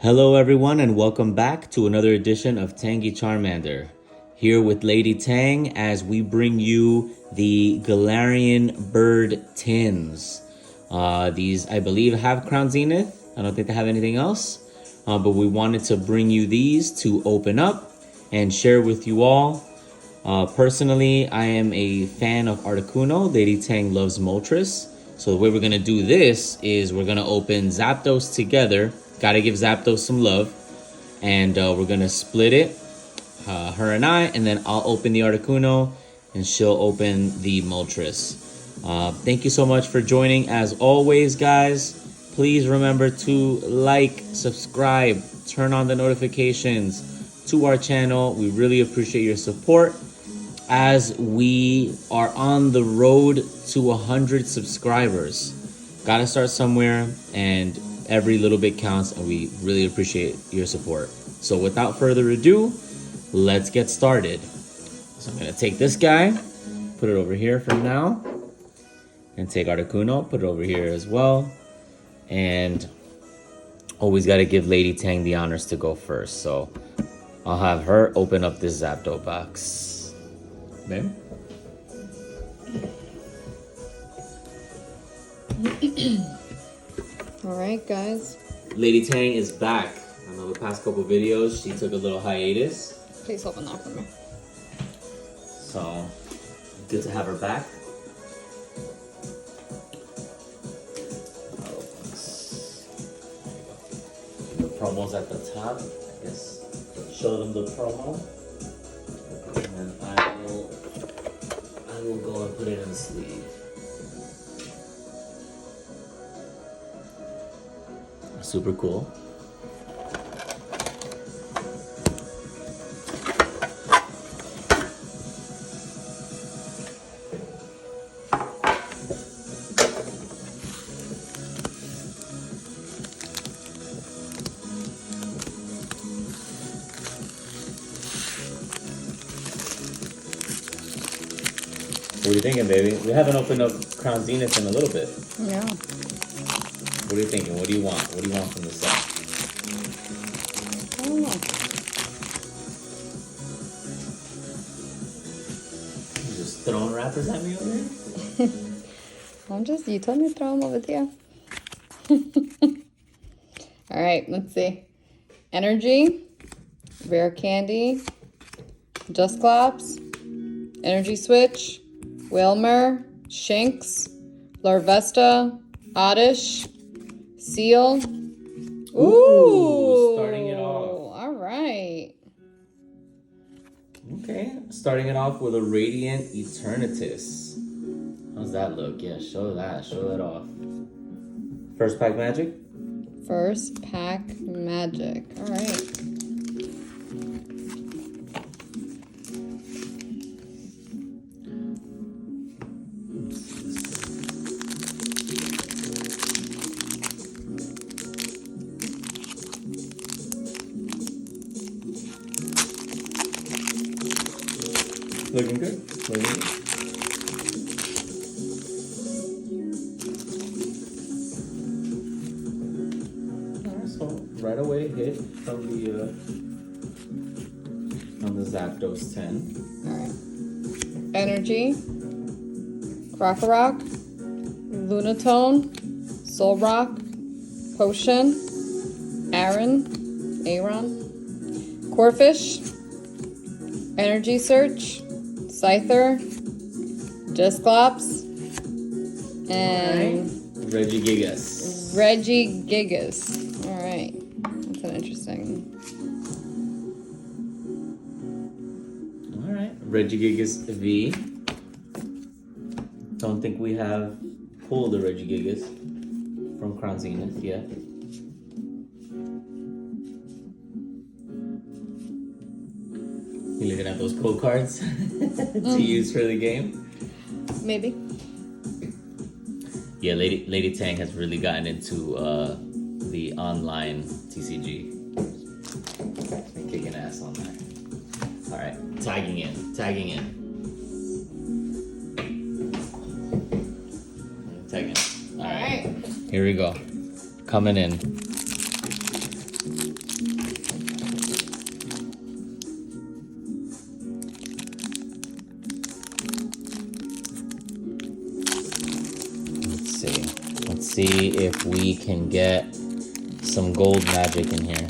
Hello everyone and welcome back to another edition of Tangy Charmander. Here with Lady Tang as we bring you the Galarian Bird tins. These I believe have Crown Zenith. I don't think they have anything else. But we wanted to bring you these to open up and share with you all. Personally, I am a fan of Articuno. Lady Tang loves Moltres. So the way we're going to do this is we're going to open Zapdos together. Gotta give Zapdos some love. And we're going to split it, her and I, and then I'll open the Articuno and she'll open the Moltres. Thank you so much for joining. As always, guys, please remember to like, subscribe, turn on the notifications to our channel. We really appreciate your support as we are on the road to 100 subscribers. Gotta start somewhere, and every little bit counts, and we really appreciate your support. So without further ado, let's get started. So I'm gonna take this guy, put it over here for now, and take Articuno, put it over here as well. And always gotta give Lady Tang the honors to go first. So I'll have her open up this Zapdos box. Babe? Alright, guys. Lady Tang is back. I know the past couple videos she took a little hiatus. Please open that for me. So, good to have her back. The promo's at the top. I guess show them the promo. And then I will go and put it in the sleeve. Super cool. What are you thinking, baby? We haven't opened up Crown Zenith in a little bit. Yeah. What are you thinking? What do you want? What do you want from the set? I don't know. You just throwing wrappers at me over here? You told me to throw them over there. Alright, let's see. Energy, Rare Candy, Just Glops, Energy Switch, Wilmer, Shinx, Larvesta, Oddish, Seal. Ooh! Starting it off. Alright. Okay, starting it off with a Radiant Eternatus. How's that look? Yeah, show that off. First pack magic? First pack magic. Alright. Looking good. Looking good. Alright, so right away hit from the Zapdos 10. Alright. Energy, Krokorok, Lunatone, Solrock, Potion, Aaron, Corphish, Energy Search, Scyther, Dusclops, and Regigigas. Regigigas. Alright. That's an interesting. Alright. Regigigas V. Don't think we have pulled the Regigigas from Crown Zenith yet. You looking at those code cards to use for the game? Maybe. Yeah, Lady Tang has really gotten into the online TCG. And kicking ass on that. Alright, tagging in. Tagging. Alright. Here we go. Coming in. see if we can get some gold magic in here.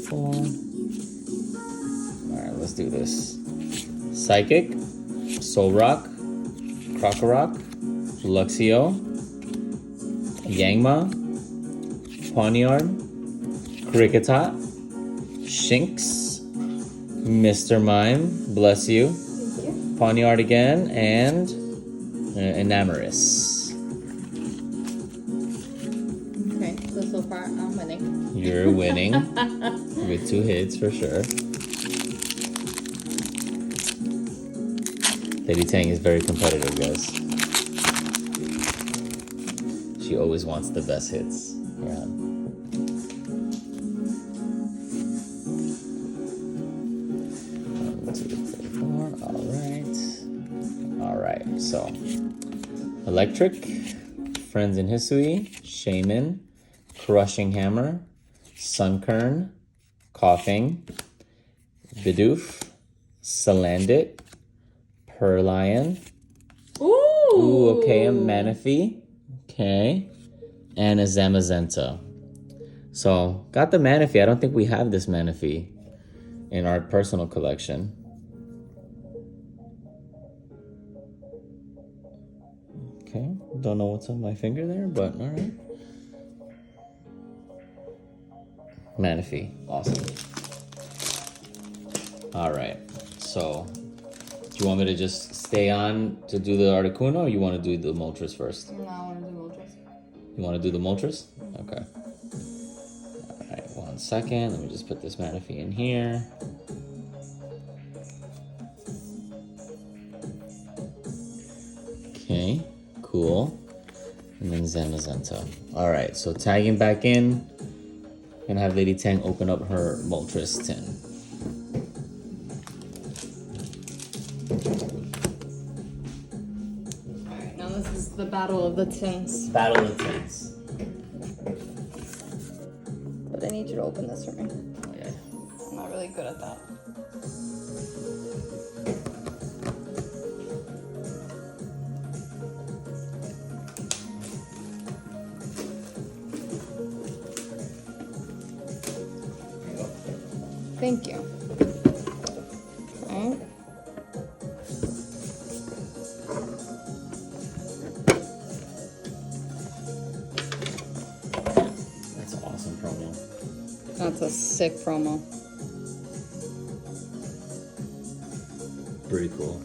4. Alright, let's do this. Psychic, Solrock, Krokorok, Luxio, Yangma, Pawniard, Kricketot, Shinx, Mr. Mime, bless you, Pawniard again, and Enamorus. Okay, so far I'm winning. You're winning with 2 hits for sure. Lady Tang is very competitive, guys. She always wants the best hits. Yeah. 1, 2, 3, 4. All right. So, Electric, Friends in Hisui, Shaman, Crushing Hammer, Sunkern, Coughing, Bidoof, Salandit, Purlion. Ooh, okay, a Manaphy. Okay. And a Zamazenta. So, got the Manaphy. I don't think we have this Manaphy in our personal collection. Okay, don't know what's on my finger there, but alright. Manaphy, awesome. Alright, so do you want me to just stay on to do the Articuno, or you want to do the Moltres first? No, I want to do Moltres. You want to do the Moltres? Okay. Alright, 1 second. Let me just put this Manaphy in here. Okay, cool. And then Zamazenta. Alright, so tagging back in. Gonna have Lady Tang open up her Moltres tin. Alright, now this is the battle of the tins. Battle of Tins. But I need you to open this for me. Okay. I'm not really good at that. Thank you. Okay. That's an awesome promo. That's a sick promo. Pretty cool.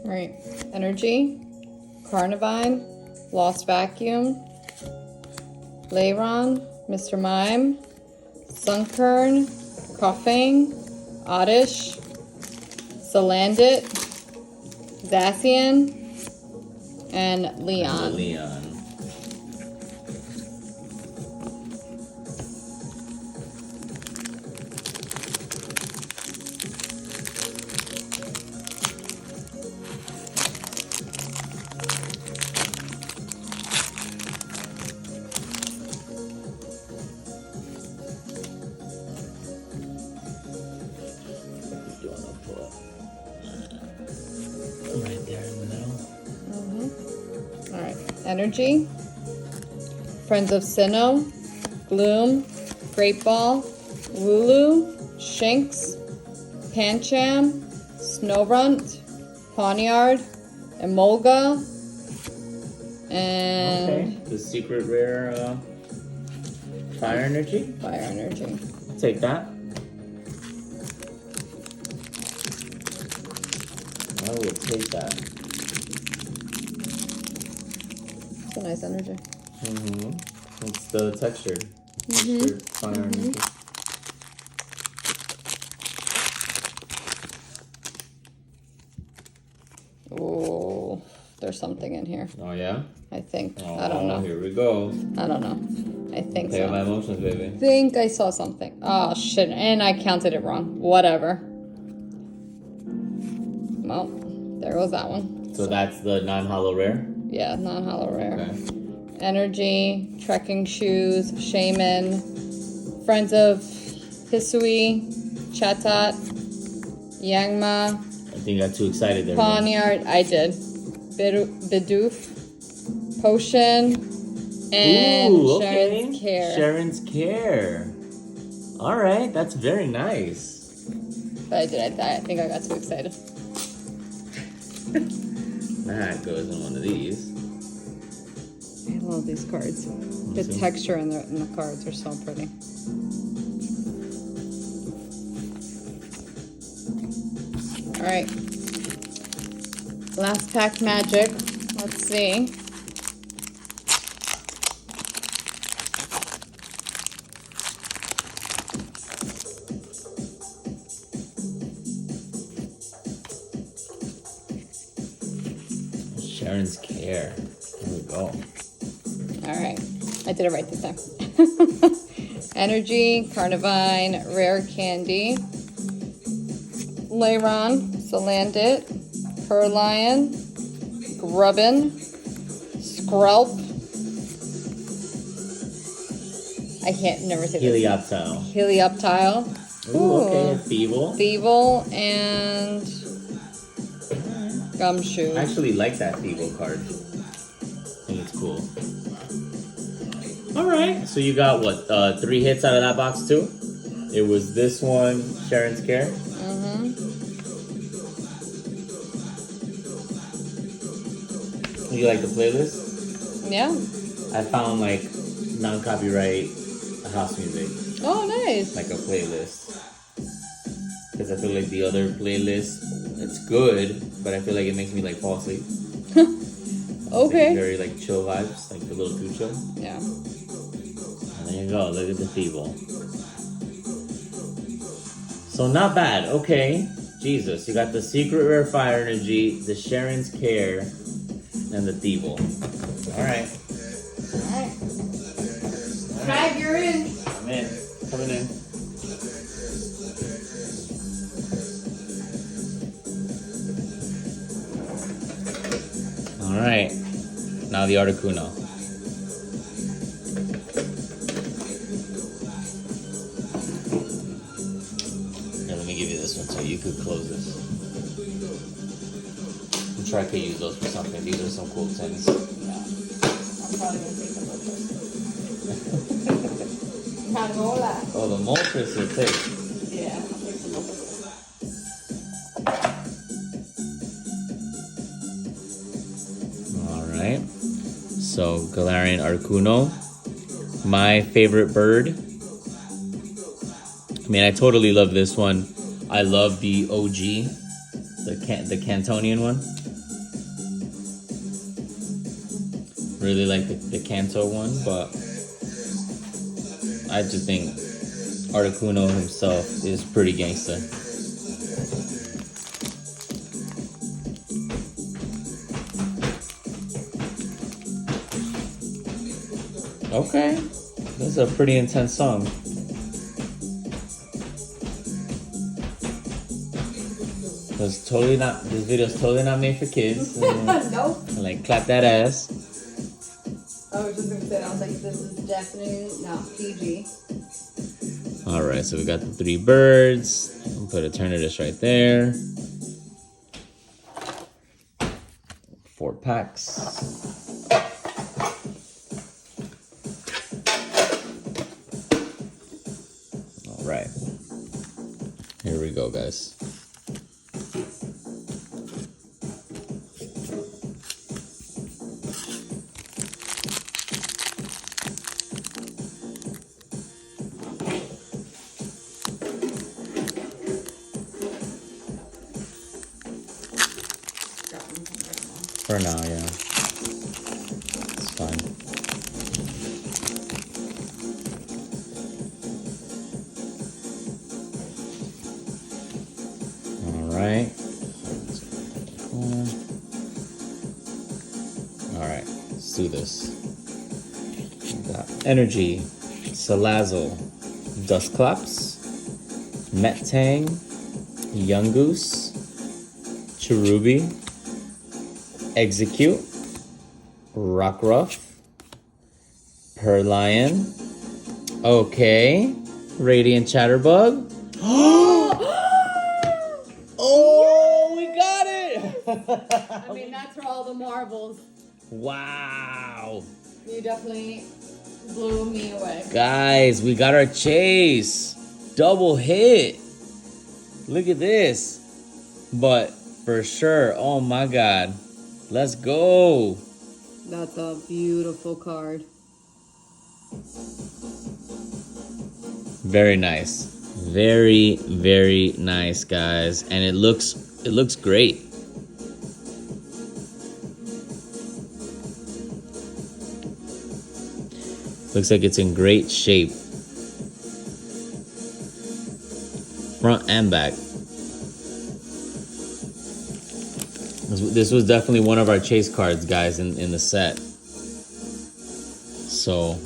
Right. Energy, Carnivine, Lost Vacuum, Leyron, Mr. Mime, Sunkern, Coughing, Oddish, Salandit, Zacian, and Leon. Leon. Right there in the middle. Alright. Energy, Friends of Sinnoh, Gloom, Great Ball, Wooloo, Shinx, Pancham, Snowrunt, Pawniard, Emolga, and Okay. The secret rare fire energy. Fire Energy. Take that. I will take that. It's a nice energy. It's the textured. Textured fire energy. Oh, there's something in here. Oh, yeah? I think. Oh, I don't know. Here we go. I don't know. I think Play with my so. emotions, baby. I think I saw something. Oh, shit. And I counted it wrong. Whatever. Well, there goes that one. So that's the non-hollow rare? Yeah, non-hollow rare. Okay. Energy, trekking shoes, shaman, friends of Hisui, Chatot, Yangma, I think you got too excited there. Poniard. I did. Bidoof, potion, and Ooh, okay. Sharon's care. Sharon's care. All right, that's very nice. But I think I got too excited. That goes in one of these. I love these cards. The see. texture in the cards are so pretty. All right. Last pack magic. Let's see. Sharon's care. Here we go. All right. I did it right this time. Energy, Carnivine, Rare Candy, Leyron, Salandit, Perlion, Grubbin, Skrelp. I can't never say this. Helioptile. Helioptile. Ooh, okay. Feeble. Feeble and Gumshoe. I actually like that Feeble card. I think it's cool. All right. So you got what? 3 hits out of that box too? It was this one, Sharon's care. Mm-hmm. You like the playlist? Yeah. I found like non-copyright house music, Oh, nice. like a playlist. Because I feel like the other playlist, it's good, but I feel like it makes me like fall asleep. Okay. Like, very like chill vibes, like a little too chill. Yeah. And there you go. Look at the Feeble. So not bad. Okay. Jesus, you got the Secret Rare Fire Energy, the Sharon's Care, and the Feeble. All right. Alright. Crab, you're in. I'm in. Coming in. All right. Now the Articuno. Here, let me give you this one so you could close this. I'm sure I could use those for something. These are some cool tins. I'm probably gonna take them with Not gonna lie. Oh, the Moltres will take. Yeah, I'll take them with All right. So Galarian Articuno, my favorite bird. I mean, I totally love this one. I love the OG, the Cantonian one. Really like the Kanto one, but I just think Articuno himself is pretty gangsta. Okay, this is a pretty intense song. This video's totally not made for kids. Nope. Like, clap that ass. I was just gonna say, I was like, this is definitely not PG. All right, so we got the 3 birds. I'll put Eternatus right there. 4 packs. All right. Here we go, guys. For now, yeah. It's fine. All right. Cool. do this. We got Energy, Salazzle, Dusclops, Metang, Yungoos, Cherubi, Execute, Rockruff, Purrlion, okay, Radiant Chatterbug. Oh, we got it! I mean, that's for all the marbles. Wow. You definitely blew me away. Guys, we got our chase. Double hit. Look at this. But for sure, oh my God. Let's go. That's a beautiful card. Very nice. Very, very nice, guys. And it looks great. Looks like it's in great shape. Front and back. This was definitely one of our chase cards, guys, in the set. So,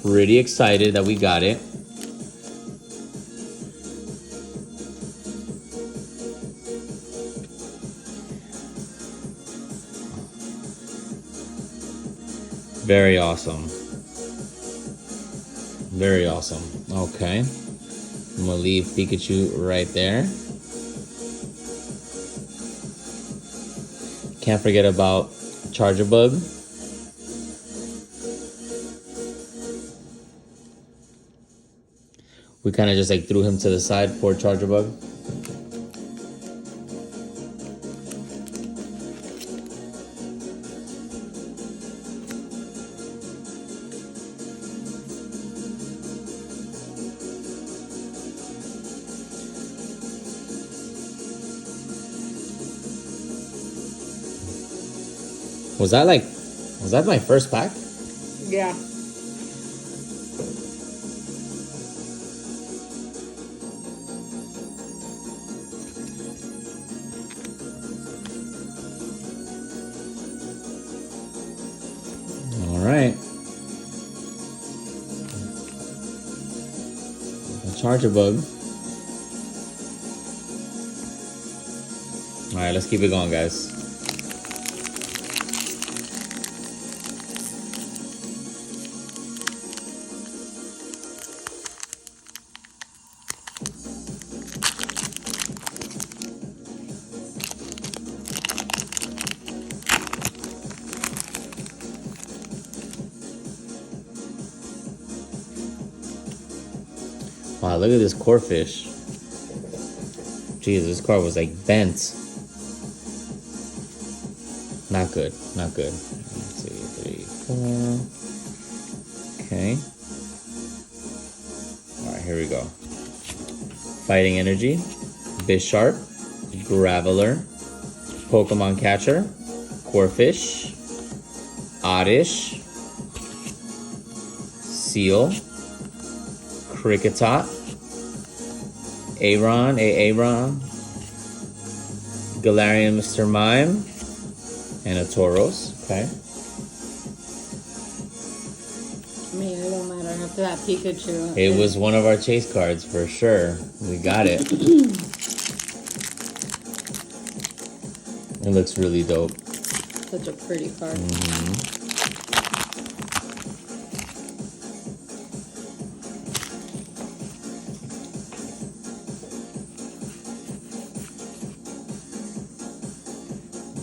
pretty excited that we got it. Very awesome. Very awesome. Okay. I'm gonna leave Pikachu right there. Can't forget about Chargerbug. We kind of just like threw him to the side, poor Chargerbug. Was that my first pack? Yeah. All right. A Chargerbug. All right, let's keep it going, guys. Wow, look at this Corphish. Jeez, this card was like bent. Not good, not good. 1, 2, 3, 4. Okay. Alright, here we go. Fighting Energy, Bisharp, Graveler, Pokemon Catcher, Corphish, Oddish, Seal, Kricketot, Aaron, Galarian Mr. Mime, and a Tauros. Okay. I mean, it don't matter after that Pikachu. It was one of our chase cards for sure. We got it. It looks really dope. Such a pretty card.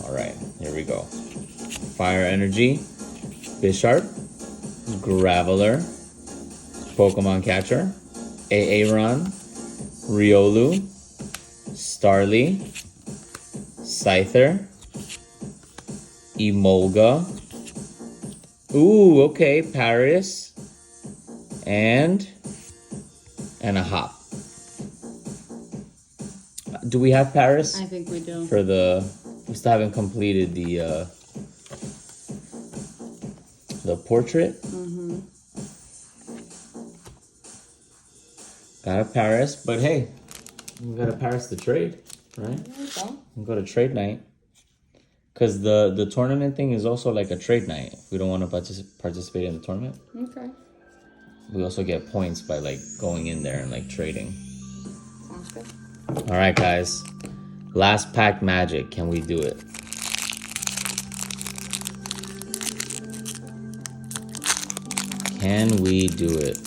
Alright, here we go. Fire Energy, Bisharp, Graveler, Pokemon Catcher, Aaron, Riolu, Starly, Scyther, Emolga. Ooh, okay, Paris, and a Hop. Do we have Paris? I think we do. We still haven't completed the portrait. Got a Paris, but hey, we got a Paris to trade, right? There you go. We'll go to trade night. Because the tournament thing is also like a trade night. If we don't want to participate in the tournament. Okay. We also get points by like going in there and like trading. Sounds good. All right, guys. Last pack magic. Can we do it? Can we do it?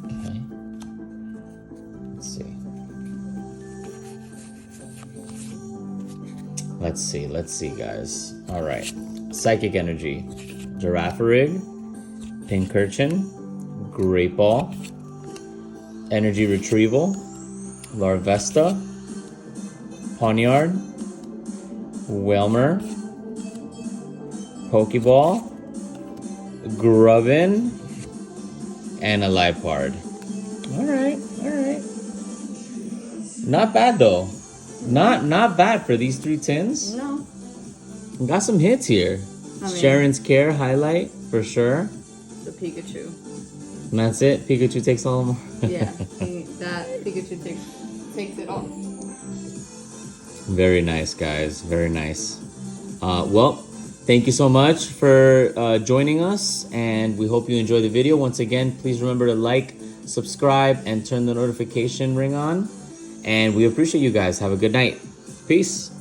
Okay. Let's see, guys. All right. Psychic Energy. Giraffarig. Pincurchin. Great Ball. Energy Retrieval. Larvesta. Poniard. Whelmer. Pokeball. Grubbin. And a Lipard. Alright. Not bad though. Not bad for these 3 tins. No. Got some hits here. Sharon's Care highlight for sure. The Pikachu. And that's it. Pikachu takes all more. Yeah, that Pikachu takes it all. Very nice, guys. Very nice. Well, thank you so much for joining us, and we hope you enjoyed the video. Once again, please remember to like, subscribe, and turn the notification ring on. And we appreciate you guys. Have a good night. Peace.